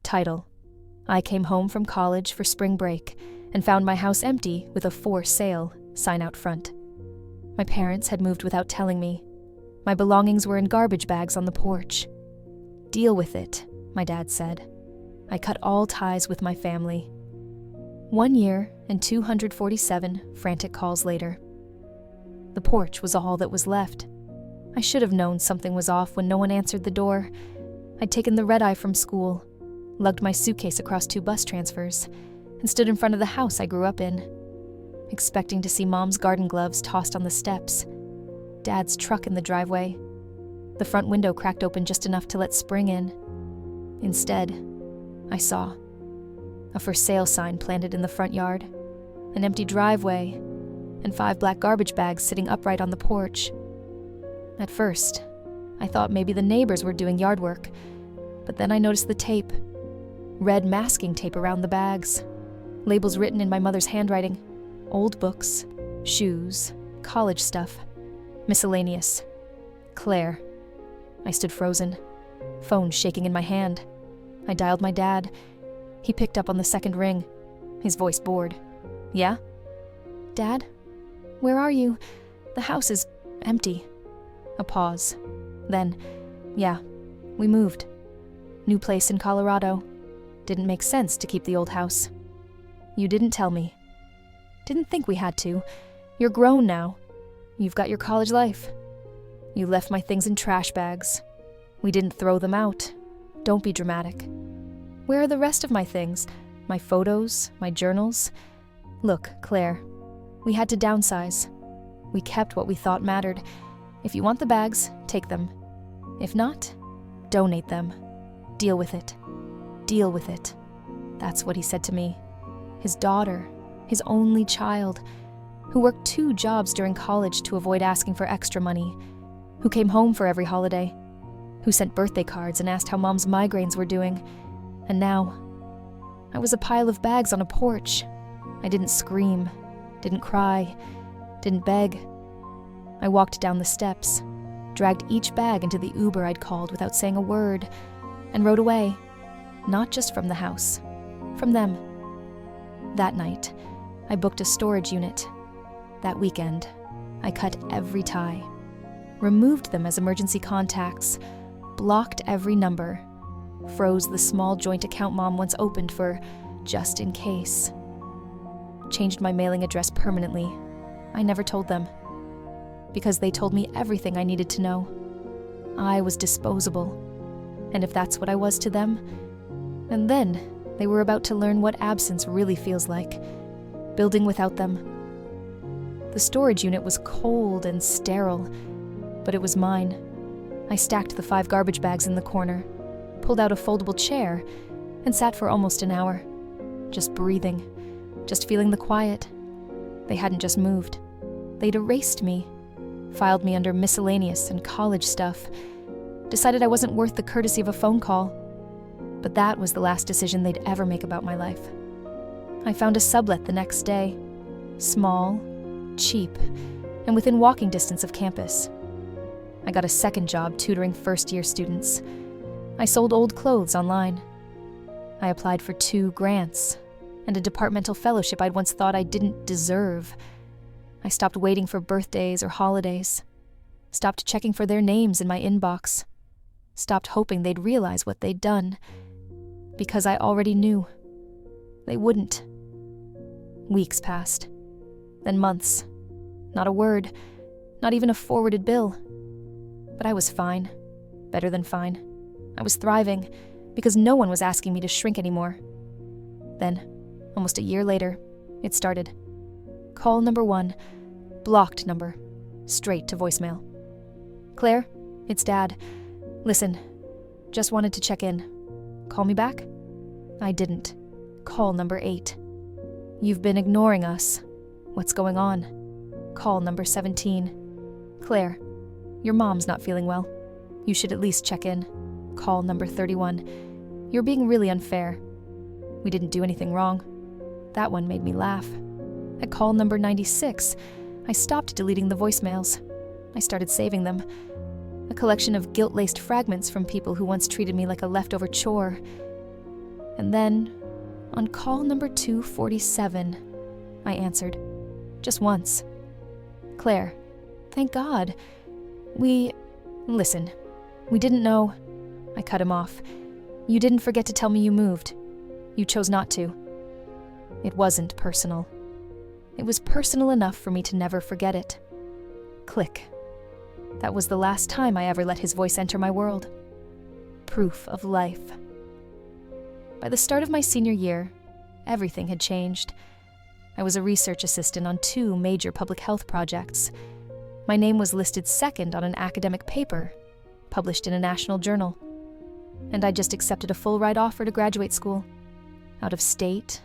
Title: I came home from college for spring break and found my house empty with a "for sale" sign out front. My parents had moved without telling me. My belongings were in garbage bags on the porch. "Deal with it," my dad said. I cut all ties with my family. 1 year and 247 frantic calls later. The porch was all that was left. I should have known something was off when no one answered the door. I'd taken the red-eye from school, lugged my suitcase across 2 bus transfers, and stood in front of the house I grew up in, expecting to see Mom's garden gloves tossed on the steps, Dad's truck in the driveway, the front window cracked open just enough to let spring in. Instead, I saw a "for sale" sign planted in the front yard, an empty driveway, and 5 black garbage bags sitting upright on the porch. At first, I thought maybe the neighbors were doing yard work, but then I noticed the tape. Red masking tape around the bags. Labels written in my mother's handwriting. Old books, shoes, college stuff, miscellaneous. Claire. I stood frozen, phone shaking in my hand. I dialed my dad. He picked up on the second ring, his voice bored. "Yeah?" "Dad? Where are you? The house is empty." A pause. Then, "Yeah, we moved. New place in Colorado. Didn't make sense to keep the old house." "You didn't tell me." "Didn't think we had to. You're grown now. You've got your college life." "You left my things in trash bags. We didn't throw them out. Don't be dramatic." "Where are the rest of my things? My photos, my journals?" "Look, Claire, we had to downsize. We kept what we thought mattered. If you want the bags, take them. If not, donate them. Deal with it. Deal with it." That's what he said to me. His daughter, his only child, who worked 2 jobs during college to avoid asking for extra money, who came home for every holiday, who sent birthday cards and asked how Mom's migraines were doing. And now, I was a pile of bags on a porch. I didn't scream, didn't cry, didn't beg. I walked down the steps, dragged each bag into the Uber I'd called without saying a word, and rode away, not just from the house, from them. That night, I booked a storage unit. That weekend, I cut every tie, removed them as emergency contacts, blocked every number, froze the small joint account Mom once opened for just in case. Changed my mailing address permanently. I never told them, because they told me everything I needed to know. I was disposable, and if that's what I was to them, and then they were about to learn what absence really feels like, building without them. The storage unit was cold and sterile, but it was mine. I stacked the 5 garbage bags in the corner, pulled out a foldable chair, and sat for almost an hour, just breathing, just feeling the quiet. They hadn't just moved. They'd erased me, filed me under miscellaneous and college stuff, decided I wasn't worth the courtesy of a phone call. But that was the last decision they'd ever make about my life. I found a sublet the next day, small, cheap, and within walking distance of campus. I got a second job tutoring first-year students. I sold old clothes online. I applied for 2 grants and a departmental fellowship I'd once thought I didn't deserve. I stopped waiting for birthdays or holidays, stopped checking for their names in my inbox, stopped hoping they'd realize what they'd done, because I already knew. They wouldn't. Weeks passed, then months. Not a word, not even a forwarded bill. But I was fine, better than fine. I was thriving, because no one was asking me to shrink anymore. Then, almost a year later, it started. Call number 1, blocked number, straight to voicemail. "Claire, it's Dad. Listen, just wanted to check in. Call me back?" I didn't. Call number 8. "You've been ignoring us. What's going on?" Call number 17. "Claire, your mom's not feeling well. You should at least check in." Call number 31. "You're being really unfair. We didn't do anything wrong." That one made me laugh. At call number 96, I stopped deleting the voicemails. I started saving them. A collection of guilt-laced fragments from people who once treated me like a leftover chore. And then, on call number 247, I answered. Just once. Claire, thank God. Listen, we didn't know. I cut him off. You didn't forget to tell me you moved. You chose not to. It wasn't personal. It was personal enough for me to never forget it. Click. That was the last time I ever let his voice enter my world. Proof of life. By the start of my senior year, everything had changed. I was a research assistant on 2 major public health projects. My name was listed second on an academic paper, published in a national journal. And I just accepted a full ride offer to graduate school. Out of state,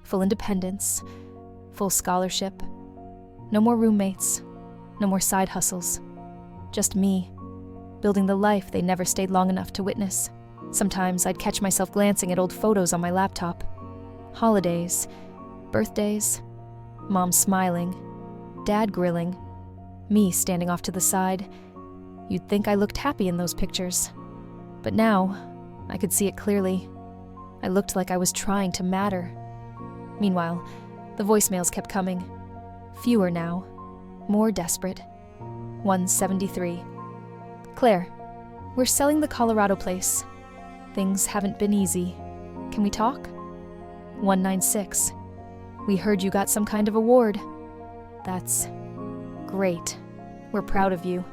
full independence, full scholarship. No more roommates, no more side hustles. Just me, building the life they never stayed long enough to witness. Sometimes I'd catch myself glancing at old photos on my laptop. Holidays, birthdays, Mom smiling, Dad grilling, me standing off to the side. You'd think I looked happy in those pictures. But now, I could see it clearly. I looked like I was trying to matter. Meanwhile, the voicemails kept coming. Fewer now, more desperate. 173. Claire, we're selling the Colorado place. Things haven't been easy. Can we talk? 196. We heard you got some kind of award. That's great. We're proud of you.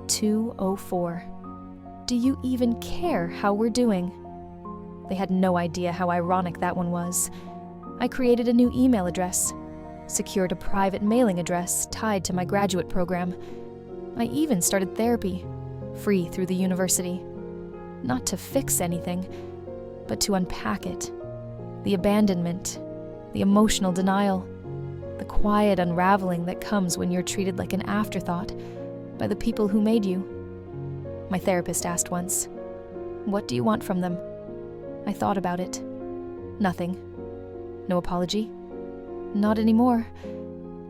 204. Do you even care how we're doing? They had no idea how ironic that one was. I created a new email address, secured a private mailing address tied to my graduate program. I even started therapy, free through the university. Not to fix anything, but to unpack it. The abandonment, the emotional denial, the quiet unraveling that comes when you're treated like an afterthought by the people who made you. My therapist asked once, "What do you want from them?" I thought about it. Nothing. No apology? Not anymore.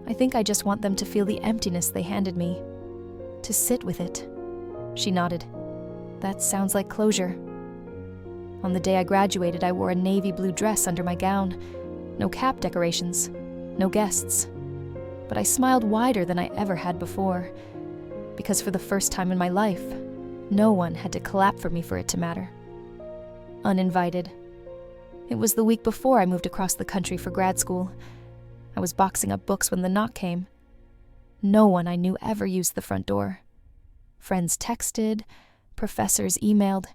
I think I just want them to feel the emptiness they handed me. To sit with it. She nodded. That sounds like closure. On the day I graduated, I wore a navy blue dress under my gown. No cap decorations. No guests. But I smiled wider than I ever had before. Because for the first time in my life, no one had to clap for me for it to matter. Uninvited. It was the week before I moved across the country for grad school. I was boxing up books when the knock came. No one I knew ever used the front door. Friends texted, professors emailed.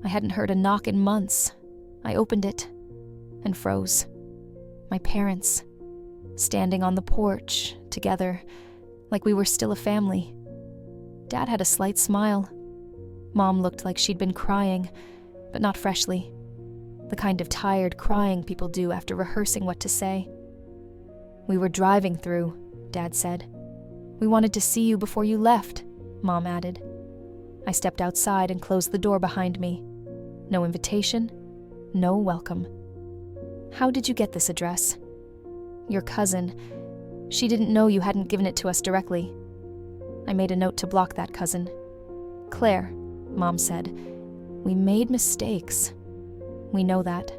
I hadn't heard a knock in months. I opened it and froze. My parents, standing on the porch, together, like we were still a family. Dad had a slight smile. Mom looked like she'd been crying, but not freshly. The kind of tired crying people do after rehearsing what to say. We were driving through, Dad said. We wanted to see you before you left, Mom added. I stepped outside and closed the door behind me. No invitation, no welcome. How did you get this address? Your cousin. She didn't know you hadn't given it to us directly. I made a note to block that cousin. Claire, Mom said, we made mistakes. We know that.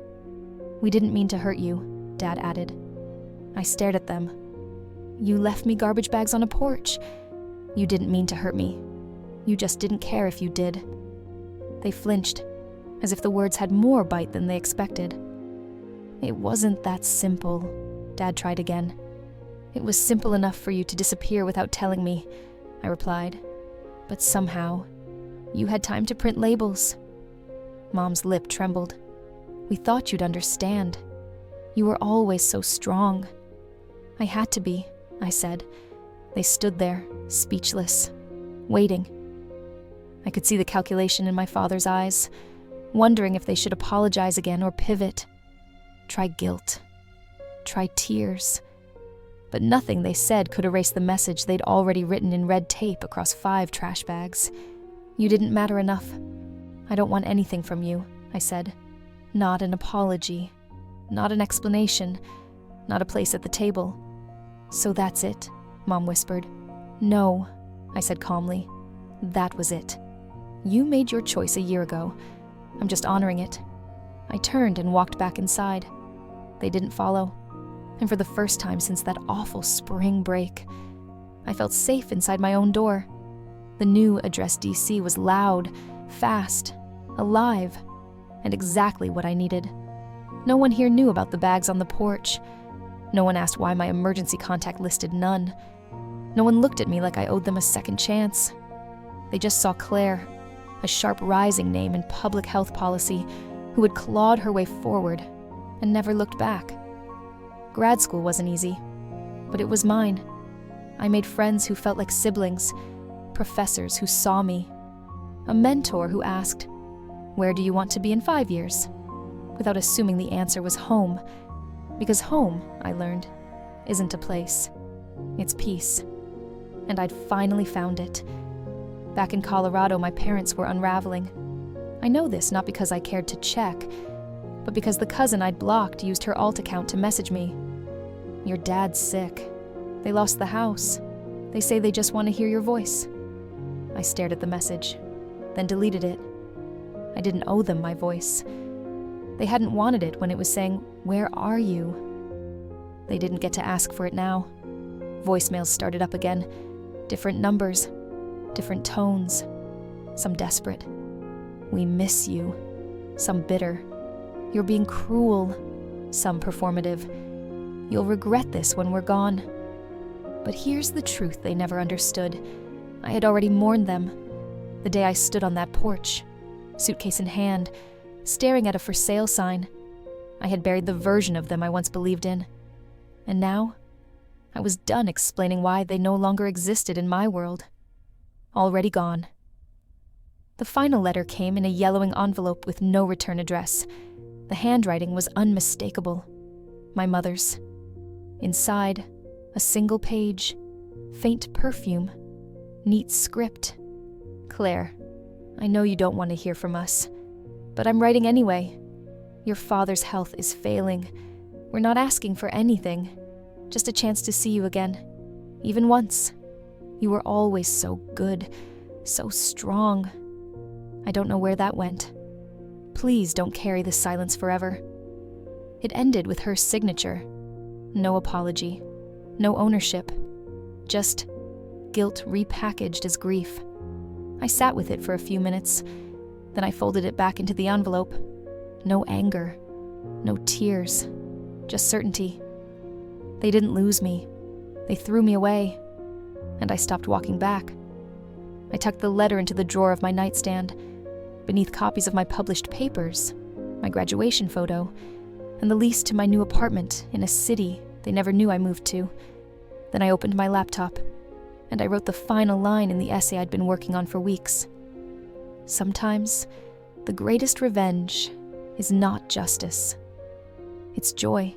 We didn't mean to hurt you, Dad added. I stared at them. You left me garbage bags on a porch. You didn't mean to hurt me. You just didn't care if you did. They flinched, as if the words had more bite than they expected. It wasn't that simple, Dad tried again. It was simple enough for you to disappear without telling me, I replied. But somehow, you had time to print labels. Mom's lip trembled. We thought you'd understand. You were always so strong. I had to be, I said. They stood there, speechless, waiting. I could see the calculation in my father's eyes, wondering if they should apologize again or pivot. Try guilt. Try tears. But nothing they said could erase the message they'd already written in red tape across 5 trash bags. You didn't matter enough. I don't want anything from you, I said. Not an apology. Not an explanation. Not a place at the table. So that's it, Mom whispered. No, I said calmly. That was it. You made your choice a year ago. I'm just honoring it. I turned and walked back inside. They didn't follow. And for the first time since that awful spring break, I felt safe inside my own door. The new address DC was loud, fast, alive, and exactly what I needed. No one here knew about the bags on the porch. No one asked why my emergency contact listed none. No one looked at me like I owed them a second chance. They just saw Claire, a sharp rising name in public health policy, who had clawed her way forward and never looked back. Grad school wasn't easy, but it was mine. I made friends who felt like siblings, professors who saw me, a mentor who asked, "Where do you want to be in 5 years?" without assuming the answer was home, because home, I learned, isn't a place. It's peace. And I'd finally found it. Back in Colorado, my parents were unraveling. I know this not because I cared to check, but because the cousin I'd blocked used her alt account to message me. "Your dad's sick. They lost the house. They say they just want to hear your voice." I stared at the message, then deleted it. I didn't owe them my voice. They hadn't wanted it when it was saying, "Where are you?" They didn't get to ask for it now. Voicemails started up again. Different numbers, different tones. Some desperate. "We miss you." Some bitter. "You're being cruel." Some performative. "You'll regret this when we're gone." But here's the truth they never understood. I had already mourned them. The day I stood on that porch, suitcase in hand, staring at a for sale sign. I had buried the version of them I once believed in. And now, I was done explaining why they no longer existed in my world. Already gone. The final letter came in a yellowing envelope with no return address. The handwriting was unmistakable. My mother's. Inside, a single page, faint perfume, neat script. "Claire, I know you don't want to hear from us, but I'm writing anyway. Your father's health is failing. We're not asking for anything, just a chance to see you again, even once. You were always so good, so strong. I don't know where that went. Please don't carry this silence forever." It ended with her signature. No apology, no ownership, just guilt repackaged as grief. I sat with it for a few minutes, then I folded it back into the envelope. No anger, no tears, just certainty. They didn't lose me. They threw me away, and I stopped walking back. I tucked the letter into the drawer of my nightstand, beneath copies of my published papers, my graduation photo, and the lease to my new apartment in a city they never knew I moved to. Then I opened my laptop, and I wrote the final line in the essay I'd been working on for weeks. Sometimes, the greatest revenge is not justice. It's joy.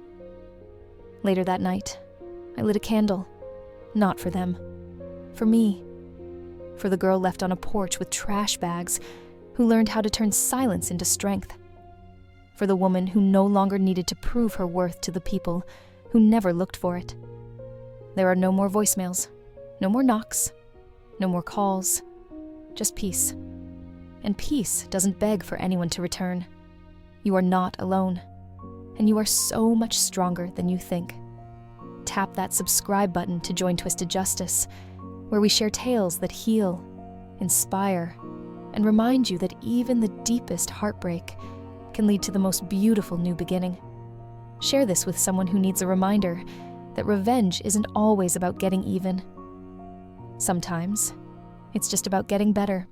Later that night, I lit a candle. Not for them. For me. For the girl left on a porch with trash bags, who learned how to turn silence into strength. For the woman who no longer needed to prove her worth to the people who never looked for it. There are no more voicemails, no more knocks, no more calls, just peace. And peace doesn't beg for anyone to return. You are not alone, and you are so much stronger than you think. Tap that subscribe button to join Twisted Justice, where we share tales that heal, inspire, and remind you that even the deepest heartbreak can lead to the most beautiful new beginning. Share this with someone who needs a reminder that revenge isn't always about getting even. Sometimes, it's just about getting better.